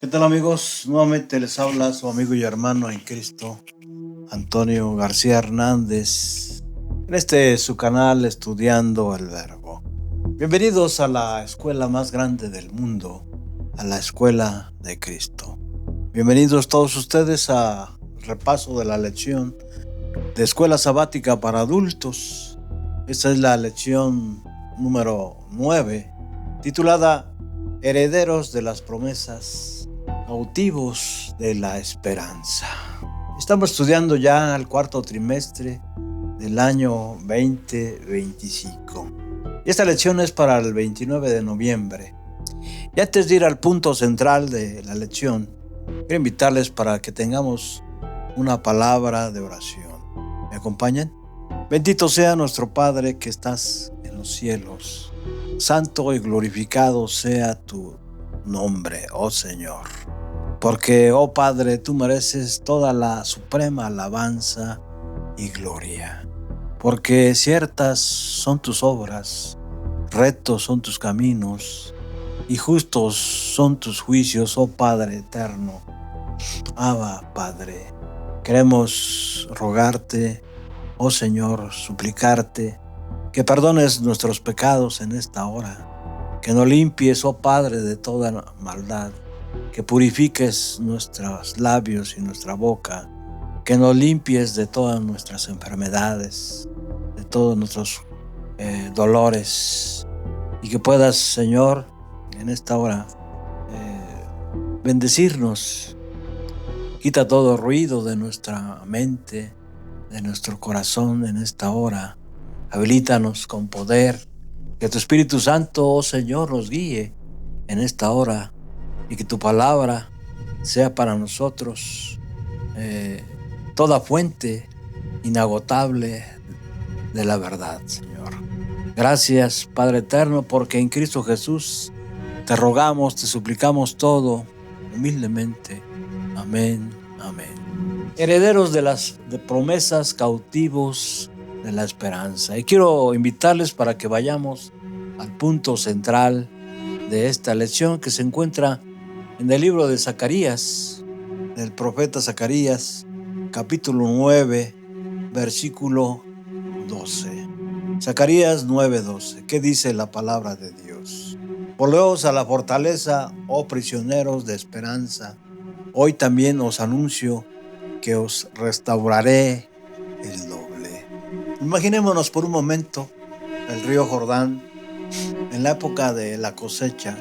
¿Qué tal amigos? Nuevamente les habla su amigo y hermano en Cristo, Antonio García Hernández, en su canal Estudiando el Verbo. Bienvenidos a la escuela más grande del mundo, a la Escuela de Cristo. Bienvenidos todos ustedes a repaso de la lección de Escuela Sabática para Adultos. Esta es la lección número 9, titulada Herederos de las Promesas, cautivos de la esperanza. Estamos estudiando ya el cuarto trimestre del año 2025. Y esta lección es para el 29 de noviembre. Y antes de ir al punto central de la lección, quiero invitarles para que tengamos una palabra de oración. ¿Me acompañan? Bendito sea nuestro Padre que estás en los cielos. Santo y glorificado sea tu nombre, oh Señor. Porque, oh Padre, tú mereces toda la suprema alabanza y gloria. Porque ciertas son tus obras, rectos son tus caminos, y justos son tus juicios, oh Padre eterno. Abba, Padre, queremos rogarte, oh Señor, suplicarte, que perdones nuestros pecados en esta hora, que nos limpies, oh Padre, de toda maldad, que purifiques nuestros labios y nuestra boca, que nos limpies de todas nuestras enfermedades, de todos nuestros dolores, y que puedas, Señor, en esta hora bendecirnos. Quita todo ruido de nuestra mente, de nuestro corazón en esta hora. Habilítanos con poder, que tu Espíritu Santo, oh Señor, nos guíe en esta hora y que tu palabra sea para nosotros toda fuente inagotable de la verdad, Señor. Gracias, Padre eterno, porque en Cristo Jesús te rogamos, te suplicamos todo humildemente. Amén, amén. Herederos de las promesas, cautivos de la esperanza. Y quiero invitarles para que vayamos al punto central de esta lección, que se encuentra en el libro de Zacarías, del profeta Zacarías, capítulo 9, versículo 12. Zacarías 9:12. ¿Qué dice la palabra de Dios? Volveos a la fortaleza, oh prisioneros de esperanza. Hoy también os anuncio que os restauraré el doble. Imaginémonos por un momento el río Jordán en la época de la cosecha,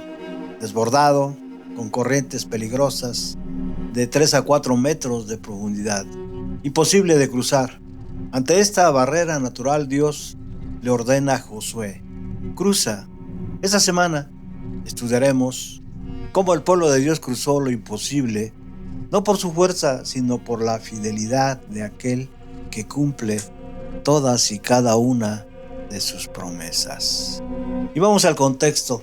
desbordado, con corrientes peligrosas de 3 a 4 metros de profundidad, imposible de cruzar. Ante esta barrera natural, Dios le ordena a Josué: cruza. Esta semana estudiaremos cómo el pueblo de Dios cruzó lo imposible, no por su fuerza, sino por la fidelidad de aquel que cumple todas y cada una de sus promesas. Y vamos al contexto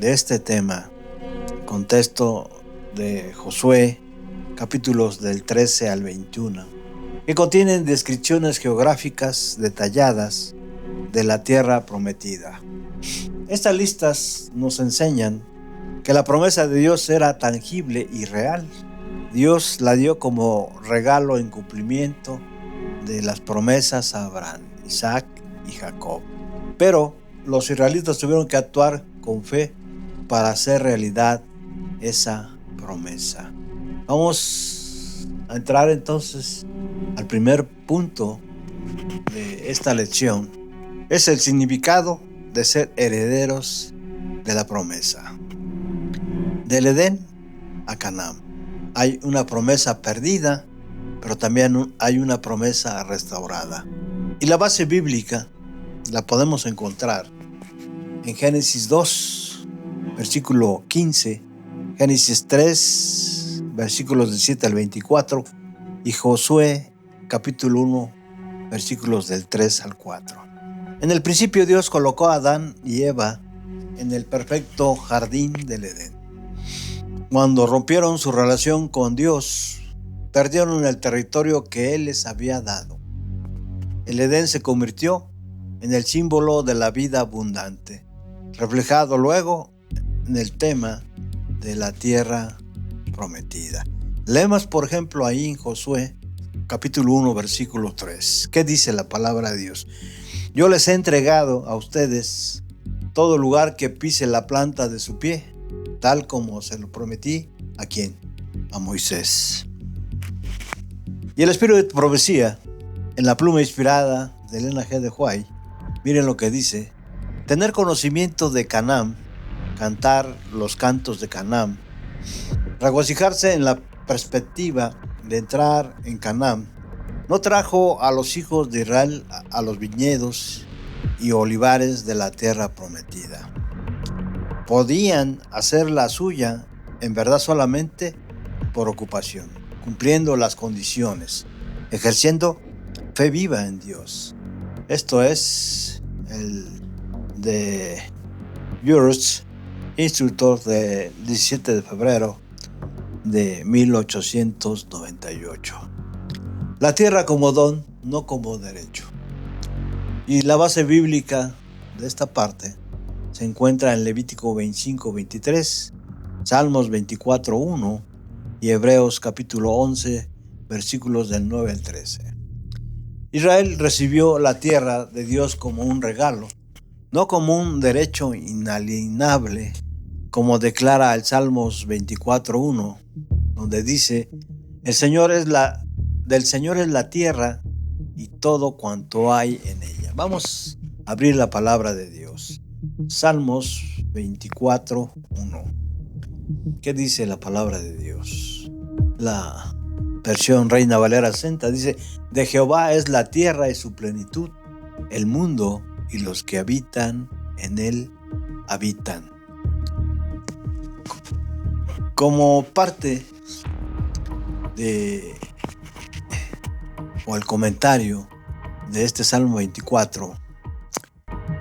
de este tema, contexto de Josué, capítulos del 13 al 21, que contienen descripciones geográficas detalladas de la tierra prometida. Estas listas nos enseñan que la promesa de Dios era tangible y real. Dios la dio como regalo en cumplimiento de las promesas a Abraham, Isaac y Jacob. Pero los israelitas tuvieron que actuar con fe para hacer realidad esa promesa. Vamos a entrar entonces al primer punto de esta lección. Es el significado de ser herederos de la promesa. Del Edén a Canaán hay una promesa perdida, pero también hay una promesa restaurada. Y la base bíblica la podemos encontrar en Génesis 2, versículo 15, Génesis 3, versículos del 7 al 24, y Josué, capítulo 1, versículos del 3 al 4. En el principio Dios colocó a Adán y Eva en el perfecto jardín del Edén. Cuando rompieron su relación con Dios, perdieron el territorio que Él les había dado. El Edén se convirtió en el símbolo de la vida abundante, reflejado luego en el tema de la tierra prometida. Leemos, por ejemplo, ahí en Josué, capítulo 1, versículo 3. ¿Qué dice la palabra de Dios? Yo les he entregado a ustedes todo lugar que pise la planta de su pie, tal como se lo prometí. ¿A quién? A Moisés. Y el espíritu de profecía, en la pluma inspirada de Elena G. de White, miren lo que dice: tener conocimiento de Canaán, cantar los cantos de Canaán, regocijarse en la perspectiva de entrar en Canaán, no trajo a los hijos de Israel a los viñedos y olivares de la tierra prometida. Podían hacer la suya, en verdad, solamente por ocupación, cumpliendo las condiciones, ejerciendo fe viva en Dios. Esto es el de Jurist, instructor de 17 de febrero de 1898. La tierra como don, no como derecho. Y la base bíblica de esta parte se encuentra en Levítico 25:23, Salmos 24:1 y Hebreos capítulo 11, versículos del 9 al 13. Israel recibió la tierra de Dios como un regalo, no como un derecho inalienable, como declara el Salmos 24:1, donde dice: del Señor es la tierra y todo cuanto hay en ella. Vamos a abrir la palabra de Dios. Salmos 24:1. ¿Qué dice la palabra de Dios? La versión Reina Valera 60 dice: de Jehová es la tierra y su plenitud, el mundo y los que habitan en él habitan. Como parte de o el comentario de este Salmo 24,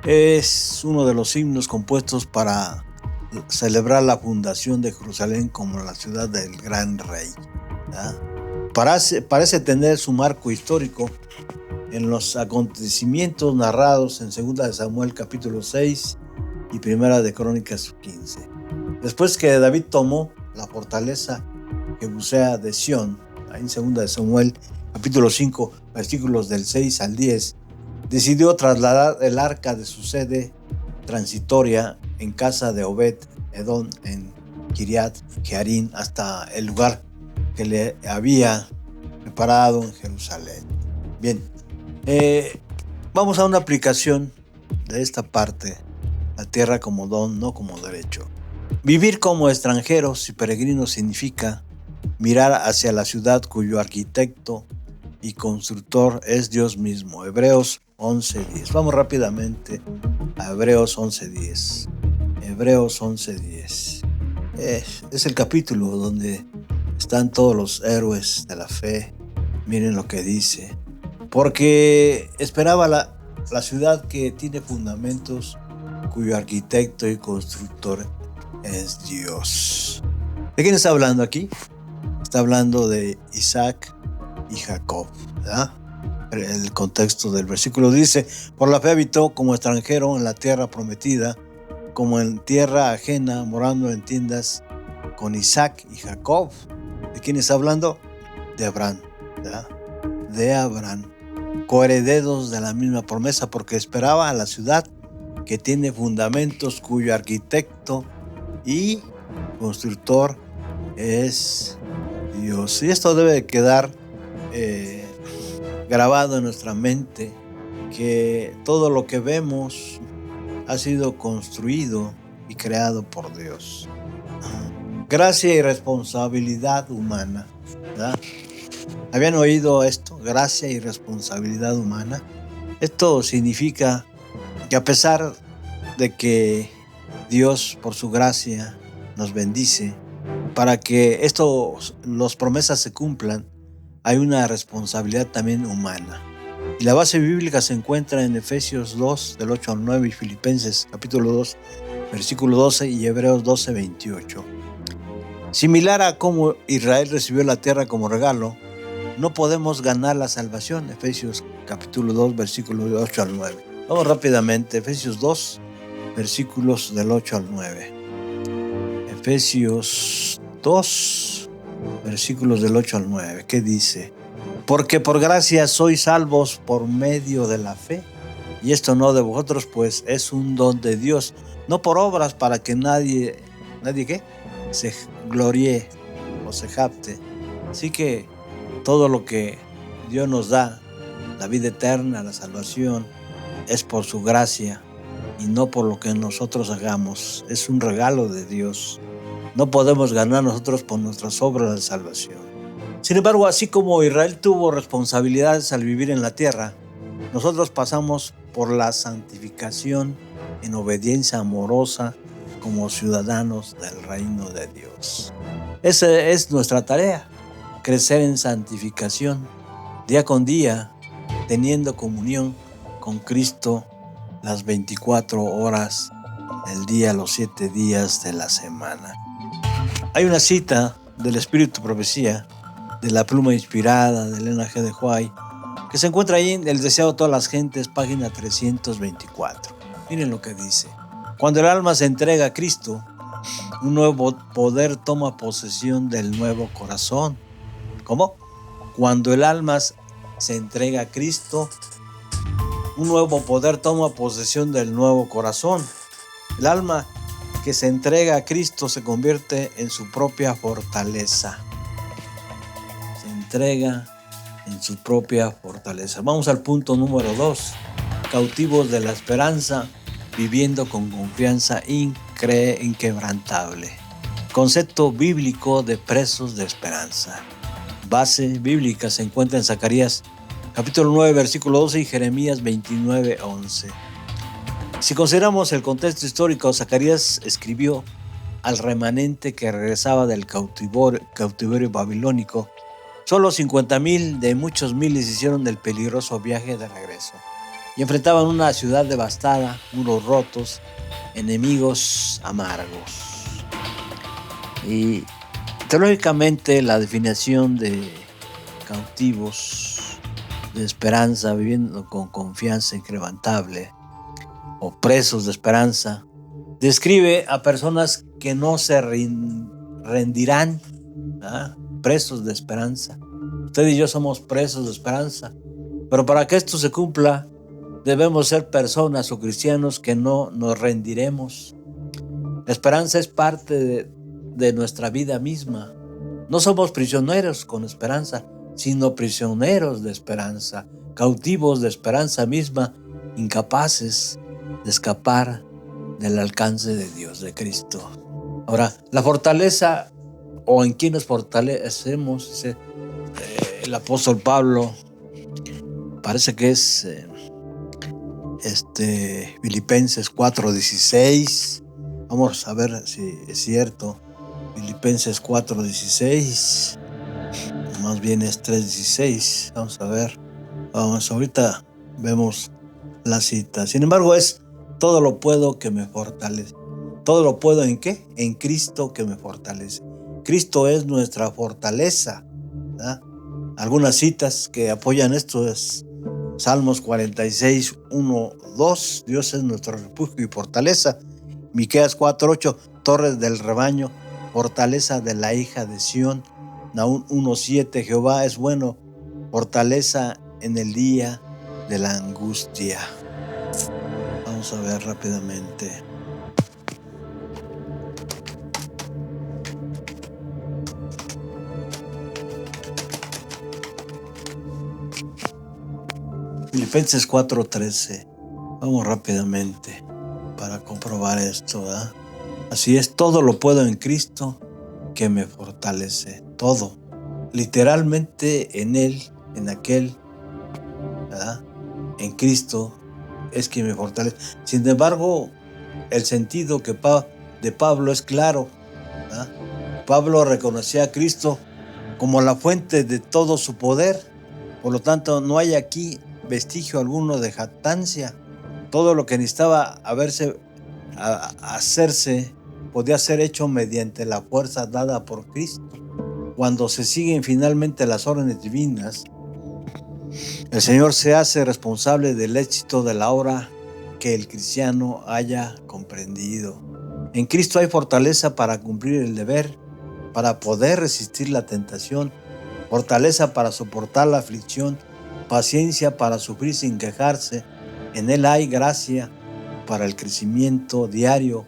es uno de los himnos compuestos para celebrar la fundación de Jerusalén como la ciudad del gran rey. Parece tener su marco histórico en los acontecimientos narrados en 2 de Samuel capítulo 6 y 1 de Crónicas 15. Después que David tomó la fortaleza jebusea de Sión, en 2 de Samuel capítulo 5, versículos del 6 al 10, decidió trasladar el arca de su sede transitoria en casa de Obed Edom en Kiriat Jearim hasta el lugar que le había preparado en Jerusalén. Bien, vamos a una aplicación de esta parte: la tierra como don, no como derecho. Vivir como extranjeros y peregrinos significa mirar hacia la ciudad cuyo arquitecto y constructor es Dios mismo. Hebreos 11:10. Vamos rápidamente a Hebreos 11:10. Hebreos 11:10. Es el capítulo donde están todos los héroes de la fe. Miren lo que dice: porque esperaba la ciudad que tiene fundamentos, cuyo arquitecto y constructor es Dios. ¿De quién está hablando aquí? Está hablando de Isaac y Jacob, ¿verdad? El contexto del versículo dice: por la fe habitó como extranjero en la tierra prometida, como en tierra ajena, morando en tiendas con Isaac y Jacob. ¿De quién está hablando? De Abraham, ¿verdad? De Abraham, coherederos de la misma promesa, porque esperaba a la ciudad que tiene fundamentos, cuyo arquitecto y constructor es Dios. Y esto debe quedar grabado en nuestra mente, que todo lo que vemos ha sido construido y creado por Dios. Gracia y responsabilidad humana, ¿verdad? ¿Habían oído esto? Gracia y responsabilidad humana. Esto significa que a pesar de que Dios, por su gracia, nos bendice, para que las promesas se cumplan, hay una responsabilidad también humana. Y la base bíblica se encuentra en Efesios 2, del 8 al 9, y Filipenses capítulo 2, versículo 12, y Hebreos 12, 28. Similar a cómo Israel recibió la tierra como regalo, no podemos ganar la salvación. Efesios capítulo 2, versículos del 8 al 9. Vamos rápidamente, Efesios 2, versículos del 8 al 9. Efesios 2, versículos del 8 al 9. ¿Qué dice? Porque por gracia sois salvos por medio de la fe, y esto no de vosotros, pues es un don de Dios, no por obras, para que nadie ¿qué? Se gloríe o se jacte. Así que todo lo que Dios nos da, la vida eterna, la salvación, es por su gracia y no por lo que nosotros hagamos. Es un regalo de Dios. No podemos ganar nosotros por nuestras obras de salvación. Sin embargo, así como Israel tuvo responsabilidades al vivir en la tierra, nosotros pasamos por la santificación en obediencia amorosa como ciudadanos del reino de Dios. Esa es nuestra tarea, crecer en santificación, día con día, teniendo comunión con Cristo las 24 horas del día, los 7 días de la semana. Hay una cita del Espíritu Profecía, de la pluma inspirada de Elena G. de White, que se encuentra ahí en El Deseado de todas las gentes, página 324. Miren lo que dice. Cuando el alma se entrega a Cristo, un nuevo poder toma posesión del nuevo corazón. ¿Cómo? Cuando el alma se entrega a Cristo, un nuevo poder toma posesión del nuevo corazón. El alma que se entrega a Cristo se convierte en su propia fortaleza. Se entrega en su propia fortaleza. Vamos al punto número 2. Cautivos de la esperanza, viviendo con confianza inquebrantable. Concepto bíblico de presos de esperanza. Base bíblica se encuentra en Zacarías capítulo 9, versículo 12 y Jeremías 29, 11. Si consideramos el contexto histórico, Zacarías escribió al remanente que regresaba del cautiverio babilónico. Solo 50,000 de muchos miles hicieron el peligroso viaje de regreso y enfrentaban una ciudad devastada, muros rotos, enemigos amargos. Y teológicamente la definición de cautivos de esperanza, viviendo con confianza inquebrantable, o presos de esperanza, describe a personas que no se rendirán, ¿verdad? Presos de esperanza. Usted y yo somos presos de esperanza, pero para que esto se cumpla, debemos ser personas o cristianos que no nos rendiremos. La esperanza es parte de nuestra vida misma. No somos prisioneros con esperanza, sino prisioneros de esperanza, cautivos de esperanza misma, incapaces de escapar del alcance de Dios, de Cristo. Ahora, la fortaleza, o en quién nos fortalecemos, el apóstol Pablo, parece que es Filipenses 4:16. Vamos a ver si es cierto. Filipenses 4:16. Más bien es 3:16. Vamos a ver. Ahorita vemos la cita. Sin embargo, es todo lo puedo que me fortalece. Todo lo puedo ¿en qué? En Cristo que me fortalece. Cristo es nuestra fortaleza, ¿verdad? Algunas citas que apoyan esto es Salmos 46, 1, 2. Dios es nuestro refugio y fortaleza. Miqueas 4:8. Torres del rebaño, fortaleza de la hija de Sión. Nahum 1:7. Jehová es bueno, fortaleza en el día de la angustia. Vamos a ver rápidamente. Filipenses 4:13. Vamos rápidamente para comprobar esto, ¿verdad? Así es, todo lo puedo en Cristo que me fortalece. Todo. Literalmente en Él, en aquel, ¿verdad? En Cristo es quien me fortalece. Sin embargo, el sentido de Pablo es claro, ¿verdad? Pablo reconocía a Cristo como la fuente de todo su poder. Por lo tanto, no hay aquí vestigio alguno de jactancia. Todo lo que necesitaba hacerse podía ser hecho mediante la fuerza dada por Cristo. Cuando se siguen finalmente las órdenes divinas, el Señor se hace responsable del éxito de la obra que el cristiano haya comprendido. En Cristo hay fortaleza para cumplir el deber, para poder resistir la tentación, fortaleza para soportar la aflicción, paciencia para sufrir sin quejarse. En Él hay gracia para el crecimiento diario,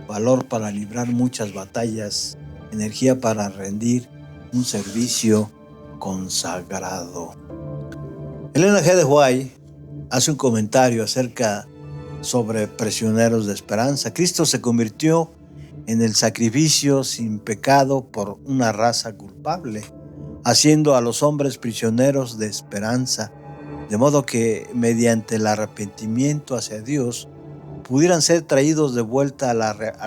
valor para librar muchas batallas, energía para rendir un servicio consagrado. Elena G. de White hace un comentario acerca sobre prisioneros de esperanza. Cristo se convirtió en el sacrificio sin pecado por una raza culpable, haciendo a los hombres prisioneros de esperanza, de modo que mediante el arrepentimiento hacia Dios pudieran ser traídos de vuelta a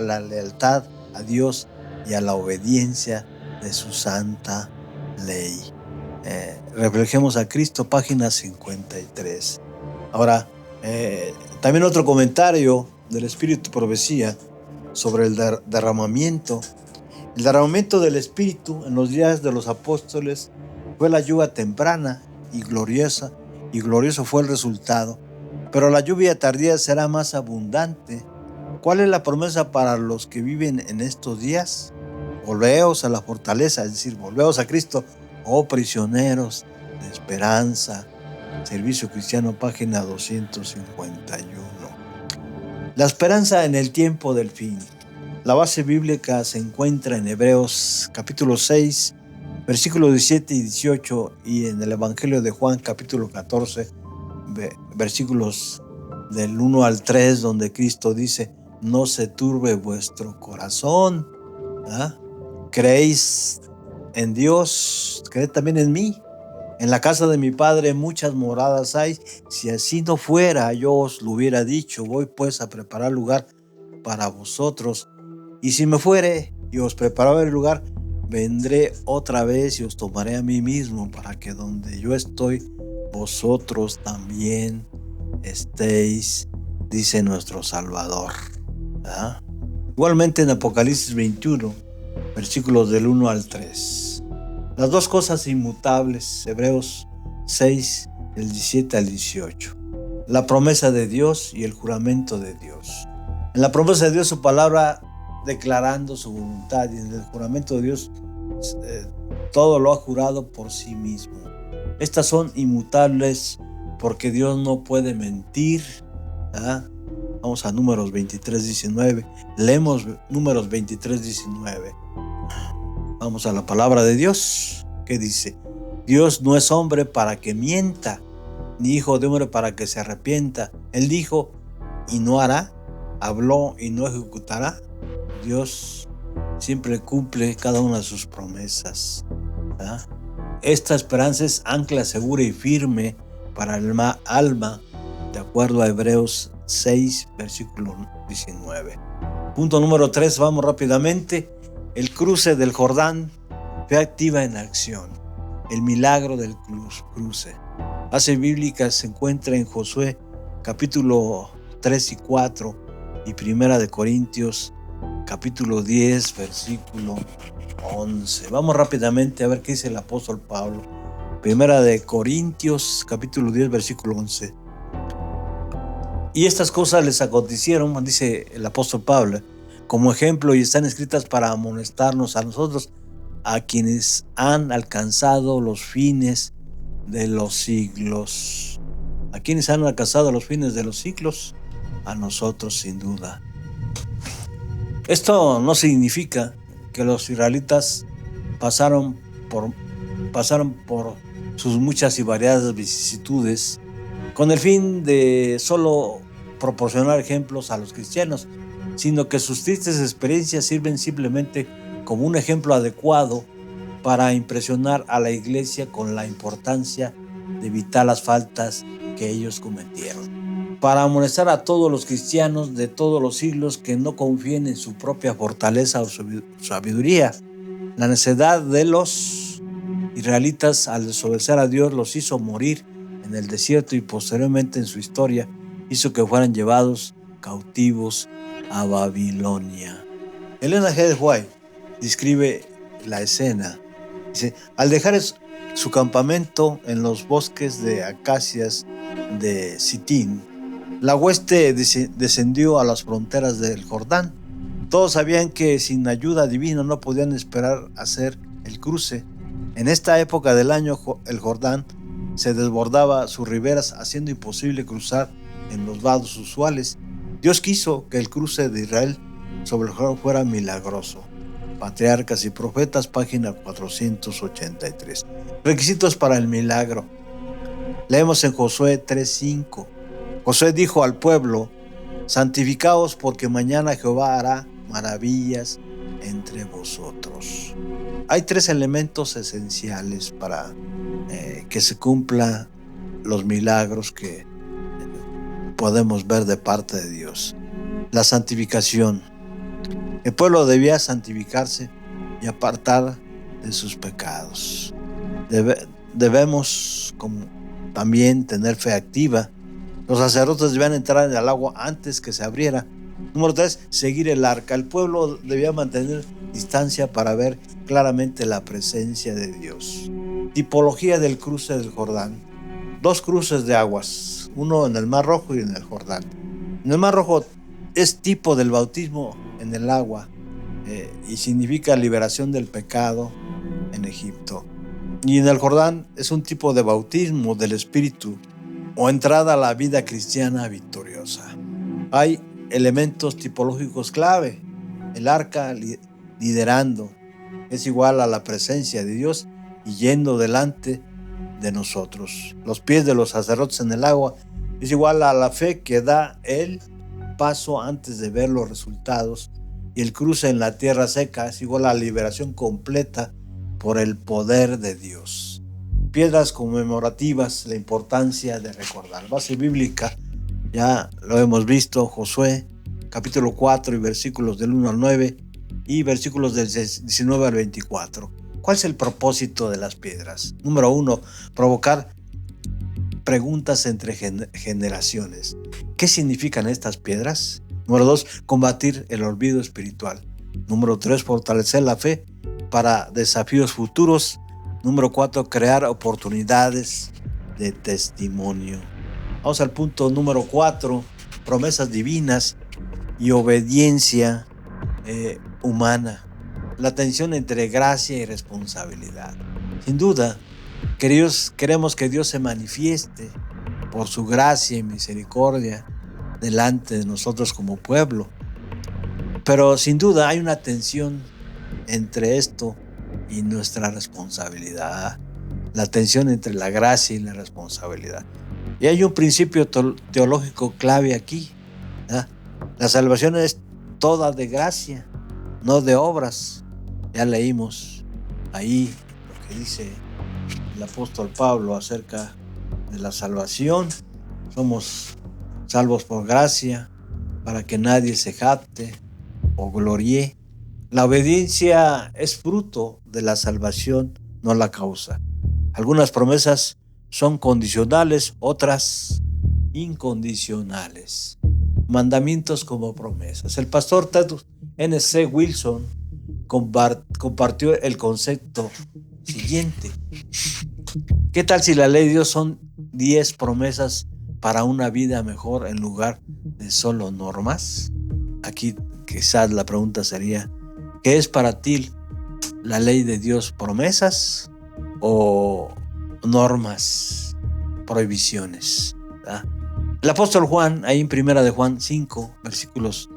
la lealtad a Dios y a la obediencia de su santa ley. Reflejemos a Cristo, página 53. Ahora, también otro comentario del Espíritu Profecía sobre el derramamiento. El derramamiento del Espíritu en los días de los apóstoles fue la lluvia temprana y gloriosa, y glorioso fue el resultado. Pero la lluvia tardía será más abundante. ¿Cuál es la promesa para los que viven en estos días? Volveos a la fortaleza, es decir, volveos a Cristo, oh prisioneros de esperanza. Servicio Cristiano, página 251. La esperanza en el tiempo del fin. La base bíblica se encuentra en Hebreos capítulo 6, versículos 17 y 18, y en el Evangelio de Juan capítulo 14, versículos del 1 al 3, donde Cristo dice: no se turbe vuestro corazón. ¿Creéis en Dios? Creed también en mí. En la casa de mi Padre muchas moradas hay. Si así no fuera, yo os lo hubiera dicho. Voy pues a preparar lugar para vosotros. Y si me fuere y os prepararé el lugar, vendré otra vez y os tomaré a mí mismo, para que donde yo estoy, vosotros también estéis, dice nuestro Salvador. Igualmente en Apocalipsis 21, versículos del 1 al 3. Las dos cosas inmutables, Hebreos 6, del 17 al 18. La promesa de Dios y el juramento de Dios. En la promesa de Dios, su palabra declarando su voluntad, y en el juramento de Dios todo lo ha jurado por sí mismo. Estas son inmutables porque Dios no puede mentir. Vamos a Números 23, 19. Leemos Números 23, 19. Vamos a la palabra de Dios, que dice: Dios no es hombre para que mienta, ni hijo de hombre para que se arrepienta. Él dijo y no hará, habló y no ejecutará. Dios siempre cumple cada una de sus promesas. Esta esperanza es ancla segura y firme para el alma, de acuerdo a Hebreos 6, versículo 19. Punto número 3, vamos rápidamente. El cruce del Jordán, fe activa en acción. El milagro del cruce. Base bíblica se encuentra en Josué capítulo 3 y 4 y Primera de Corintios capítulo 10, versículo 11. Vamos rápidamente a ver qué dice el apóstol Pablo. Primera de Corintios capítulo 10, versículo 11. Y estas cosas les acontecieron, dice el apóstol Pablo, como ejemplo, y están escritas para amonestarnos a nosotros, a quienes han alcanzado los fines de los siglos. ¿A quienes han alcanzado los fines de los siglos? A nosotros, sin duda. Esto no significa que los israelitas pasaron por sus muchas y variadas vicisitudes con el fin de solo proporcionar ejemplos a los cristianos, sino que sus tristes experiencias sirven simplemente como un ejemplo adecuado para impresionar a la iglesia con la importancia de evitar las faltas que ellos cometieron. Para amonestar a todos los cristianos de todos los siglos que no confíen en su propia fortaleza o su sabiduría. La necedad de los israelitas al desobedecer a Dios los hizo morir en el desierto, y posteriormente en su historia hizo que fueran llevados cautivos a Babilonia. Elena G. de White describe la escena. Dice: al dejar su campamento en los bosques de acacias de Sitín, la hueste descendió a las fronteras del Jordán. Todos sabían que sin ayuda divina no podían esperar hacer el cruce. En esta época del año el Jordán se desbordaba sus riberas, haciendo imposible cruzar en los vados usuales. Dios quiso que el cruce de Israel sobre el Jordán fuera milagroso. Patriarcas y Profetas, página 483. Requisitos para el milagro. Leemos en Josué 3:5. Josué dijo al pueblo: santificaos, porque mañana Jehová hará maravillas entre vosotros. Hay 3 elementos esenciales para que se cumplan los milagros que podemos ver de parte de Dios. La santificación. El pueblo debía santificarse y apartar de sus pecados. Debemos también tener fe activa. Los sacerdotes debían entrar en el agua antes que se abriera. Número 3, seguir el arca. El pueblo debía mantener distancia para ver claramente la presencia de Dios. Tipología del cruce del Jordán. 2 cruces de aguas, uno en el Mar Rojo y en el Jordán. En el Mar Rojo es tipo del bautismo en el agua y significa liberación del pecado en Egipto. Y en el Jordán es un tipo de bautismo del Espíritu o entrada a la vida cristiana victoriosa. Hay elementos tipológicos clave. El arca liderando es igual a la presencia de Dios y yendo delante de nosotros. Los pies de los sacerdotes en el agua es igual a la fe que da el paso antes de ver los resultados, y el cruce en la tierra seca es igual a la liberación completa por el poder de Dios. Piedras conmemorativas, la importancia de recordar. Base bíblica, ya lo hemos visto, Josué capítulo 4 y versículos del 1 al 9 y versículos del 19 al 24. ¿Cuál es el propósito de las piedras? Número 1, provocar preguntas entre generaciones. ¿Qué significan estas piedras? Número 2, combatir el olvido espiritual. Número 3, fortalecer la fe para desafíos futuros. Número 4, crear oportunidades de testimonio. Vamos al punto número 4, promesas divinas y obediencia humana. La tensión entre gracia y responsabilidad. Sin duda, queremos que Dios se manifieste por su gracia y misericordia delante de nosotros como pueblo. Pero sin duda hay una tensión entre esto y nuestra responsabilidad. La tensión entre la gracia y la responsabilidad. Y hay un principio teológico clave aquí. ¿eh? La salvación es toda de gracia, no de obras. Ya leímos ahí lo que dice el apóstol Pablo acerca de la salvación. Somos salvos por gracia, para que nadie se jacte o gloríe. La obediencia es fruto de la salvación, no la causa. Algunas promesas son condicionales, otras incondicionales. Mandamientos como promesas. El pastor Ted N.C. Wilson compartió el concepto siguiente. ¿Qué tal si la ley de Dios son 10 promesas para una vida mejor en lugar de solo normas? Aquí quizás la pregunta sería, ¿qué es para ti la ley de Dios? ¿Promesas o normas, prohibiciones? ¿verdad? El apóstol Juan, ahí en primera de Juan 5, versículos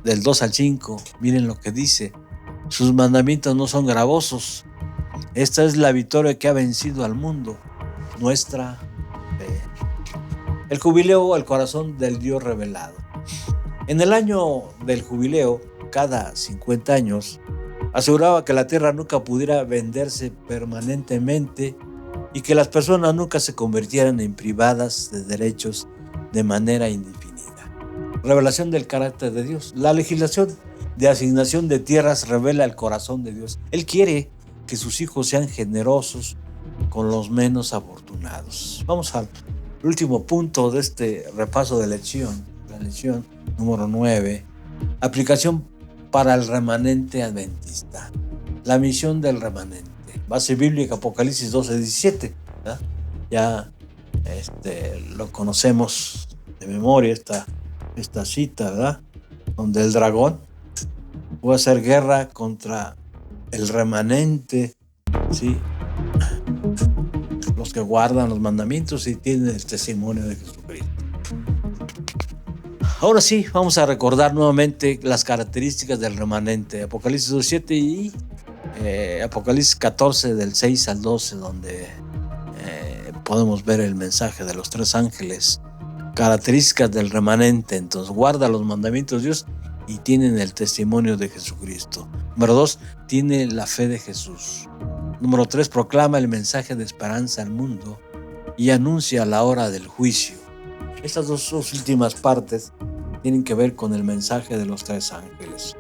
del 2 al 5, miren lo que dice: sus mandamientos no son gravosos. Esta es la victoria que ha vencido al mundo, nuestra fe. El jubileo, el corazón del Dios revelado. En el año del jubileo, cada 50 años, aseguraba que la tierra nunca pudiera venderse permanentemente y que las personas nunca se convirtieran en privadas de derechos de manera indefinida. Revelación del carácter de Dios. La legislación de asignación de tierras revela el corazón de Dios. Él quiere que sus hijos sean generosos con los menos afortunados. Vamos al último punto de este repaso de lección, la lección número 9. Aplicación para el remanente adventista. La misión del remanente. Base bíblica, Apocalipsis 12:17. ¿verdad? Ya lo conocemos de memoria, esta cita, ¿verdad? donde el dragón puede hacer guerra contra el remanente, ¿sí? Los que guardan los mandamientos y tienen el testimonio de Jesucristo. Ahora sí, vamos a recordar nuevamente las características del remanente. Apocalipsis 2:7 y Apocalipsis 14 del 6 al 12, donde podemos ver el mensaje de los 3 ángeles. Características del remanente. Entonces, guarda los mandamientos de Dios y tienen el testimonio de Jesucristo. Número 2, tiene la fe de Jesús. Número 3, proclama el mensaje de esperanza al mundo y anuncia la hora del juicio. Estas dos últimas partes tienen que ver con el mensaje de los 3 ángeles.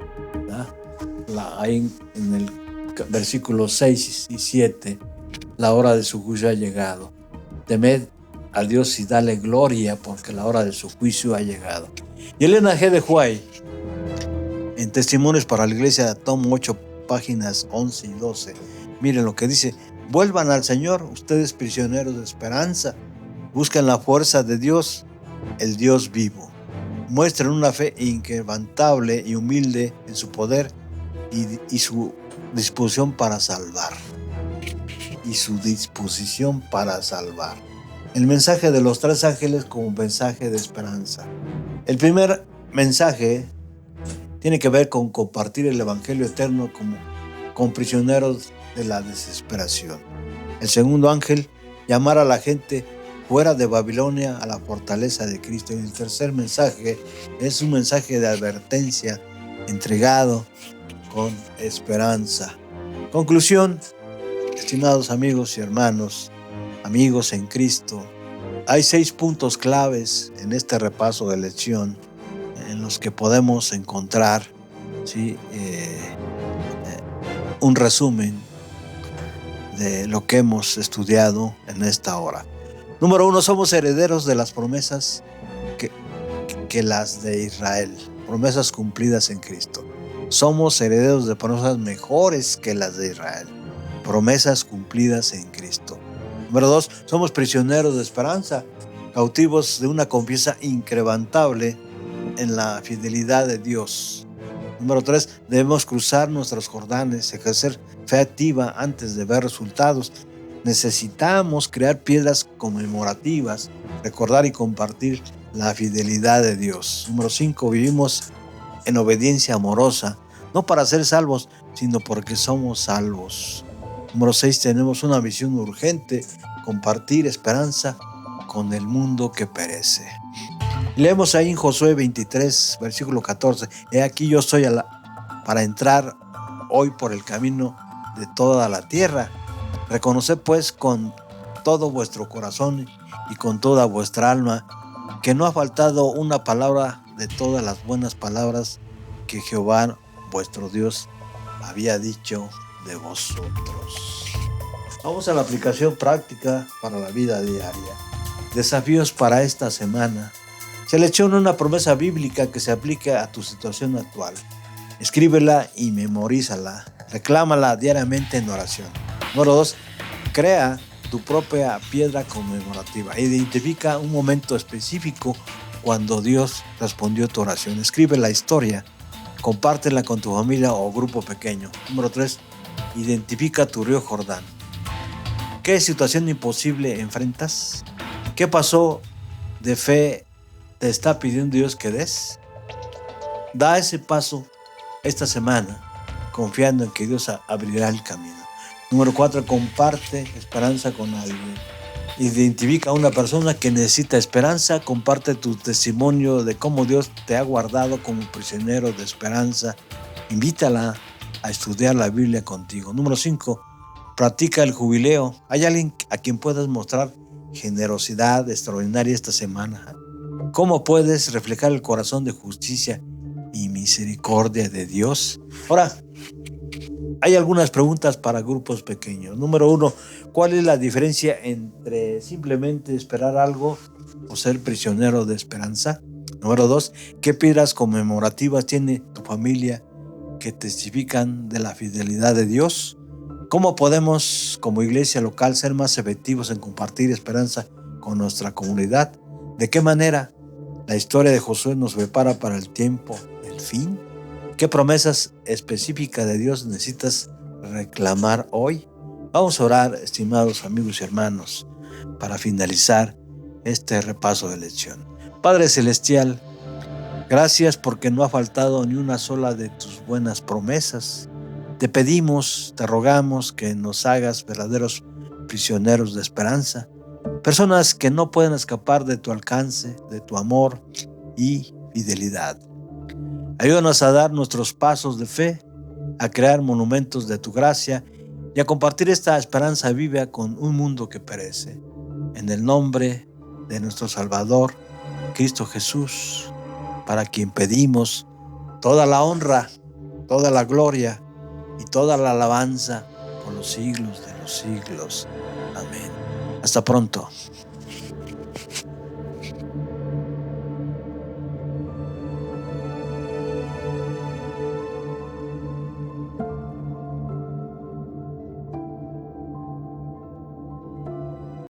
Ahí en el versículos 6 y 7, la hora de su juicio ha llegado. Temed a Dios y dale gloria, porque la hora de su juicio ha llegado. Y Elena G. de White, en Testimonios para la Iglesia, tomo 8, páginas 11 y 12. Miren lo que dice: vuelvan al Señor, ustedes prisioneros de esperanza. Busquen la fuerza de Dios, el Dios vivo. Muestren una fe inquebrantable y humilde en su poder y su disposición para salvar. El mensaje de los 3 ángeles como mensaje de esperanza. El primer mensaje tiene que ver con compartir el evangelio eterno con prisioneros de la desesperación. El segundo ángel, llamar a la gente fuera de Babilonia a la fortaleza de Cristo. Y el tercer mensaje es un mensaje de advertencia entregado con esperanza. Conclusión, estimados amigos y hermanos, amigos en Cristo, hay 6 puntos claves en este repaso de lección en los que podemos encontrar, ¿sí? Un resumen de lo que hemos estudiado en esta hora. Número 1, somos herederos de las promesas que las de Israel, promesas cumplidas en Cristo. Somos herederos de promesas mejores que las de Israel, promesas cumplidas en Cristo. Número 2, somos prisioneros de esperanza, cautivos de una confianza inquebrantable en la fidelidad de Dios. Número 3, debemos cruzar nuestros Jordanes, ejercer fe activa antes de ver resultados. Necesitamos crear piedras conmemorativas, recordar y compartir la fidelidad de Dios. Número 5, vivimos en obediencia amorosa, no para ser salvos, sino porque somos salvos. Número 6, tenemos una misión urgente: compartir esperanza con el mundo que perece. Leemos ahí en Josué 23, versículo 14. He aquí yo estoy para entrar hoy por el camino de toda la tierra. Reconoced pues con todo vuestro corazón y con toda vuestra alma que no ha faltado una palabra de todas las buenas palabras que Jehová vuestro Dios había dicho de vosotros. Vamos a la aplicación práctica para la vida diaria. Desafíos para esta semana. Selecciona una promesa bíblica que se aplique a tu situación actual. Escríbela y memorízala. Reclámala diariamente en oración. Número 2. Crea tu propia piedra conmemorativa. Identifica un momento específico cuando Dios respondió tu oración. Escribe la historia. Compártela con tu familia o grupo pequeño. Número 3. Identifica tu río Jordán. ¿Qué situación imposible enfrentas? ¿Qué paso de fe te está pidiendo Dios que des? Da ese paso esta semana, confiando en que Dios abrirá el camino. Número 4, comparte esperanza con alguien. Identifica a una persona que necesita esperanza, comparte tu testimonio de cómo Dios te ha guardado como prisionero de esperanza. Invítala a estudiar la Biblia contigo. Número 5, practica el jubileo. ¿Hay alguien a quien puedas mostrar generosidad extraordinaria esta semana? ¿Cómo puedes reflejar el corazón de justicia y misericordia de Dios? Ahora, hay algunas preguntas para grupos pequeños. Número 1, ¿cuál es la diferencia entre simplemente esperar algo o ser prisionero de esperanza? Número 2, ¿qué piedras conmemorativas tiene tu familia que testifican de la fidelidad de Dios? ¿Cómo podemos, como iglesia local, ser más efectivos en compartir esperanza con nuestra comunidad? ¿De qué manera la historia de Josué nos prepara para el tiempo del fin? ¿Qué promesas específicas de Dios necesitas reclamar hoy? Vamos a orar, estimados amigos y hermanos, para finalizar este repaso de lección. Padre Celestial, gracias porque no ha faltado ni una sola de tus buenas promesas. Te pedimos, te rogamos que nos hagas verdaderos prisioneros de esperanza, personas que no pueden escapar de tu alcance, de tu amor y fidelidad. Ayúdanos a dar nuestros pasos de fe, a crear monumentos de tu gracia y a compartir esta esperanza viva con un mundo que perece. En el nombre de nuestro Salvador, Cristo Jesús, para quien pedimos toda la honra, toda la gloria y toda la alabanza por los siglos de los siglos. Amén. Hasta pronto.